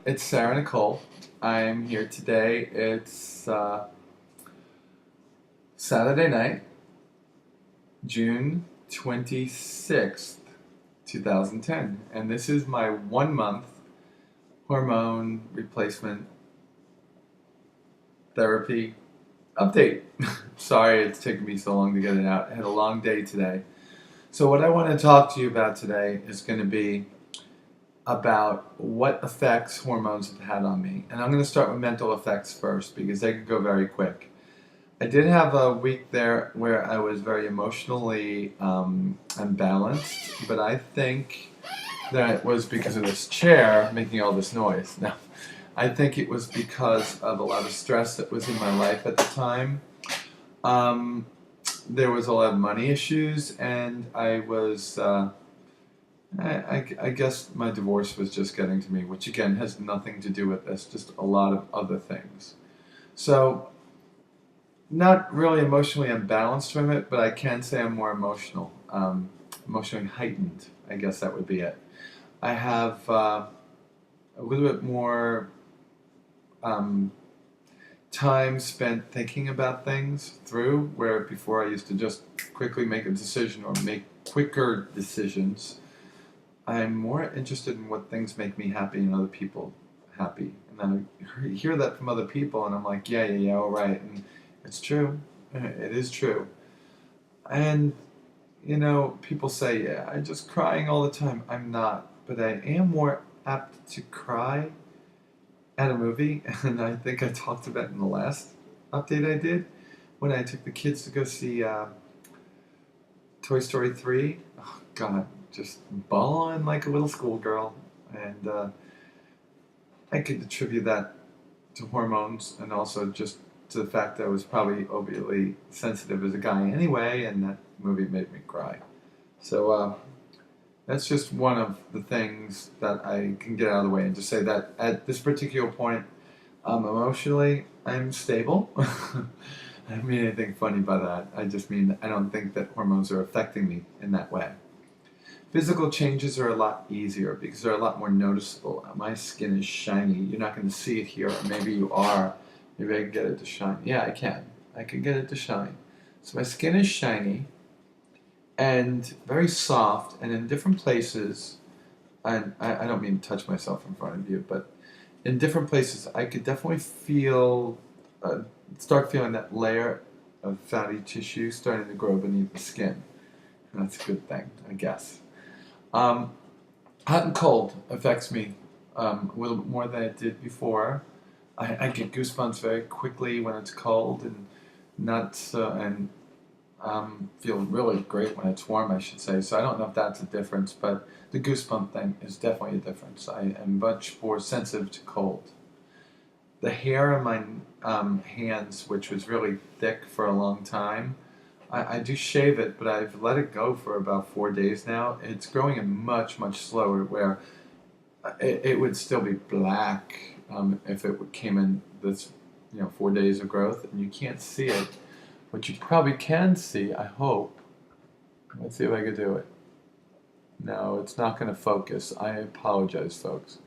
it's Sarah Nicole. I'm here today. It's Saturday night, June 26th, 2010. And this is my 1 month hormone replacement therapy update. Sorry it's taken me so long to get it out. I had a long day today. So, what I want to talk to you about today is going to be about what effects hormones have had on me. And I'm going to start with mental effects first because they can go very quick. I did have a week there where I was very emotionally unbalanced, but I think that was because of this chair making all this noise. Now, I think it was because of a lot of stress that was in my life at the time. There was a lot of money issues, and I was I guess my divorce was just getting to me, which again has nothing to do with this, just a lot of other things. So, not really emotionally unbalanced from it, but I can say I'm more emotional, emotionally heightened. I guess that would be it. I have a little bit more time spent thinking about things through, where before I used to just quickly make a decision or make quicker decisions. I'm more interested in what things make me happy and other people happy. And then I hear that from other people, and I'm like, yeah, all right. And it's true. It is true. And, people say, yeah, I'm just crying all the time. I'm not. But I am more apt to cry at a movie. And I think I talked about it in the last update I did when I took the kids to go see Toy Story 3. Oh, God. Just bawling like a little schoolgirl, and I could attribute that to hormones and also just to the fact that I was probably overly sensitive as a guy anyway, and that movie made me cry. So that's just one of the things that I can get out of the way and just say that at this particular point, emotionally, I'm stable. I don't mean anything funny by that. I just mean I don't think that hormones are affecting me in that way. Physical changes are a lot easier because they're a lot more noticeable. My skin is shiny. You're not going to see it here, or maybe you are. Maybe I can get it to shine. Yeah, I can. I can get it to shine. So my skin is shiny and very soft, and in different places, and I don't mean to touch myself in front of you, but in different places, I could definitely start feeling that layer of fatty tissue starting to grow beneath the skin. And that's a good thing, I guess. Hot and cold affects me a little bit more than it did before. I get goosebumps very quickly when it's cold, and not and feel really great when it's warm, I should say. So I don't know if that's a difference, but the goosebump thing is definitely a difference. I am much more sensitive to cold. The hair on my hands, which was really thick for a long time, I do shave it, but I've let it go for about 4 days now. It's growing in much, much slower, where it would still be black if it came in this, 4 days of growth, and you can't see it. What you probably can see, I hope. Let's see if I can do it. No, it's not going to focus. I apologize, folks.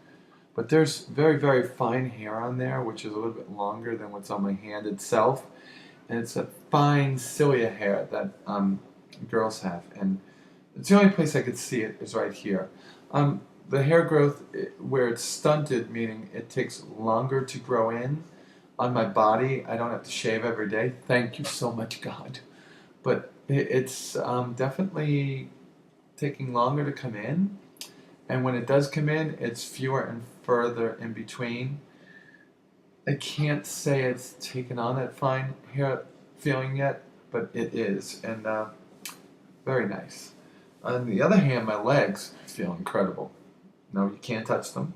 But there's very, very fine hair on there, which is a little bit longer than what's on my hand itself. And it's a fine cilia hair that girls have, and it's the only place I could see it is right here. The hair growth, where it's stunted, meaning it takes longer to grow in on my body. I don't have to shave every day. Thank you so much, God. But it's definitely taking longer to come in, and when it does come in, it's fewer and further in between. I can't say it's taken on that fine hair feeling yet, but it is, and very nice. On the other hand, my legs feel incredible. No, you can't touch them,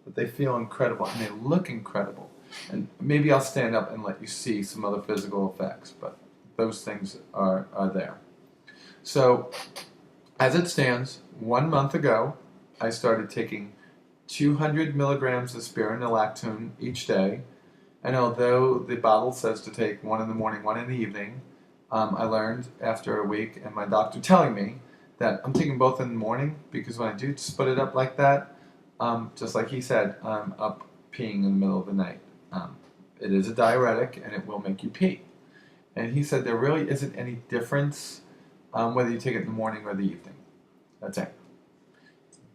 but they feel incredible, and they look incredible. And maybe I'll stand up and let you see some other physical effects, but those things are there. So, as it stands, 1 month ago, I started taking 200 milligrams of spironolactone each day, and although the bottle says to take one in the morning, one in the evening, I learned after a week and my doctor telling me that I'm taking both in the morning because when I do split it up like that, just like he said, I'm up peeing in the middle of the night. Um, it is a diuretic and it will make you pee. And he said there really isn't any difference whether you take it in the morning or the evening. That's it.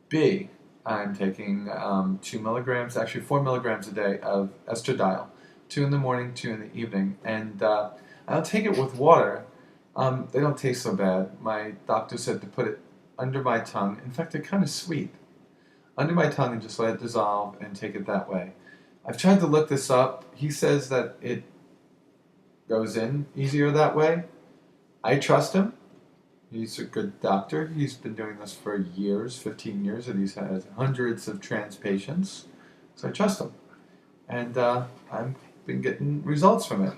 B, I'm taking 2 milligrams, actually 4 milligrams a day of estradiol, 2 in the morning, 2 in the evening. And I'll take it with water. They don't taste so bad. My doctor said to put it under my tongue. In fact, they're kind of sweet. Under my tongue and just let it dissolve and take it that way. I've tried to look this up. He says that it goes in easier that way. I trust him. He's a good doctor. He's been doing this for years, 15 years, and he's had hundreds of trans patients. So I trust him. And I've been getting results from it.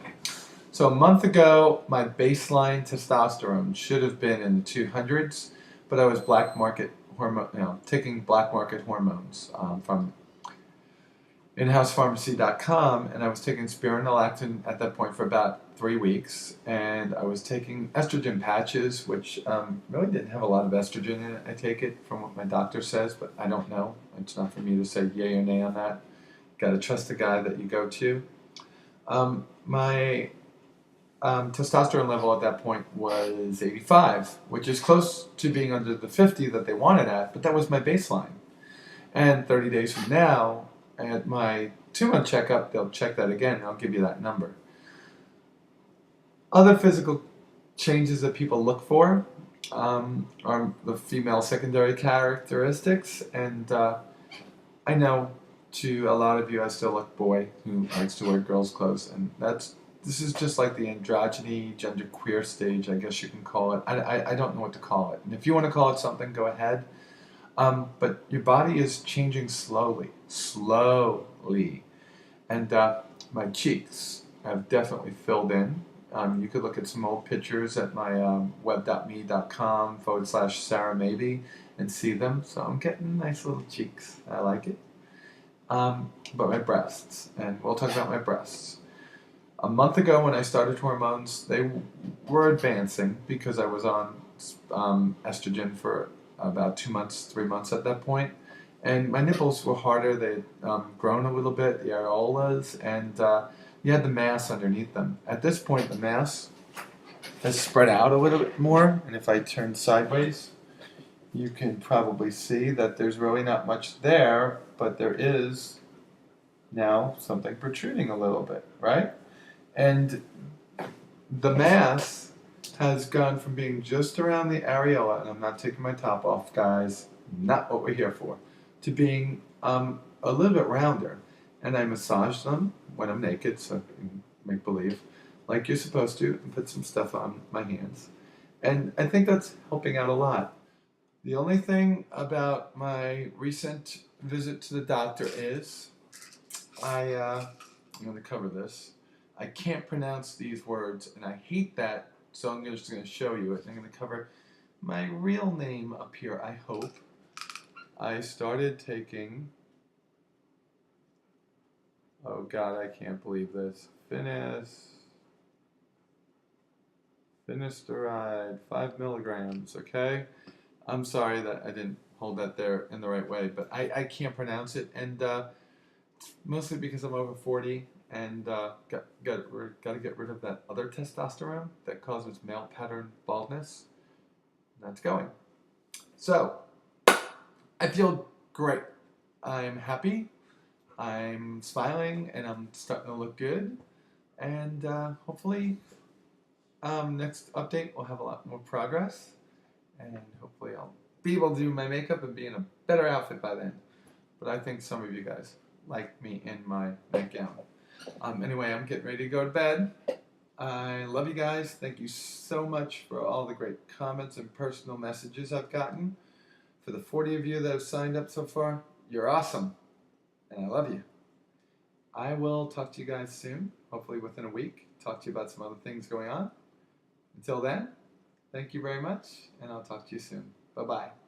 So a month ago, my baseline testosterone should have been in the 200s, but I was taking black market hormones from inhousepharmacy.com, and I was taking spironolactone at that point for about 3 weeks, and I was taking estrogen patches, which really didn't have a lot of estrogen in it. I take it from what my doctor says, but I don't know. It's not for me to say yay or nay on that. Got to trust the guy that you go to. My testosterone level at that point was 85, which is close to being under the 50 that they wanted at, but that was my baseline. And 30 days from now, at my 2-month checkup, they'll check that again, and I'll give you that number. Other physical changes that people look for are the female secondary characteristics, and I know to a lot of you I still look boy who likes to wear girls' clothes, and this is just like the androgyny, genderqueer stage, I guess you can call it. I don't know what to call it, and if you want to call it something, go ahead. But your body is changing slowly, and my cheeks have definitely filled in. You could look at some old pictures at my web.me.com/Sarah Maybe and see them. So I'm getting nice little cheeks. I like it. But my breasts, and we'll talk about my breasts. A month ago when I started hormones, they were advancing because I was on estrogen for about 2 months, 3 months at that point. And my nipples were harder. They'd grown a little bit, the areolas, and you had the mass underneath them. At this point, the mass has spread out a little bit more, and if I turn sideways, you can probably see that there's really not much there, but there is now something protruding a little bit, right? And the mass has gone from being just around the areola, and I'm not taking my top off, guys, not what we're here for, to being a little bit rounder. And I massage them when I'm naked, so you can make believe, like you're supposed to, and put some stuff on my hands. And I think that's helping out a lot. The only thing about my recent visit to the doctor is I'm going to cover this. I can't pronounce these words, and I hate that, so I'm just going to show you it. I'm going to cover my real name up here, I hope. I started taking, oh God, I can't believe this, finasteride, 5 milligrams, okay? I'm sorry that I didn't hold that there in the right way, but I can't pronounce it, and mostly because I'm over 40 and got to get rid of that other testosterone that causes male pattern baldness. That's going. So, I feel great. I'm happy, I'm smiling, and I'm starting to look good, and hopefully next update we'll have a lot more progress, and hopefully I'll be able to do my makeup and be in a better outfit by then. But I think some of you guys like me in my nightgown. Anyway, I'm getting ready to go to bed. I love you guys. Thank you so much for all the great comments and personal messages I've gotten. For the 40 of you that have signed up so far, you're awesome. And I love you. I will talk to you guys soon, hopefully within a week. Talk to you about some other things going on. Until then, thank you very much, and I'll talk to you soon. Bye-bye.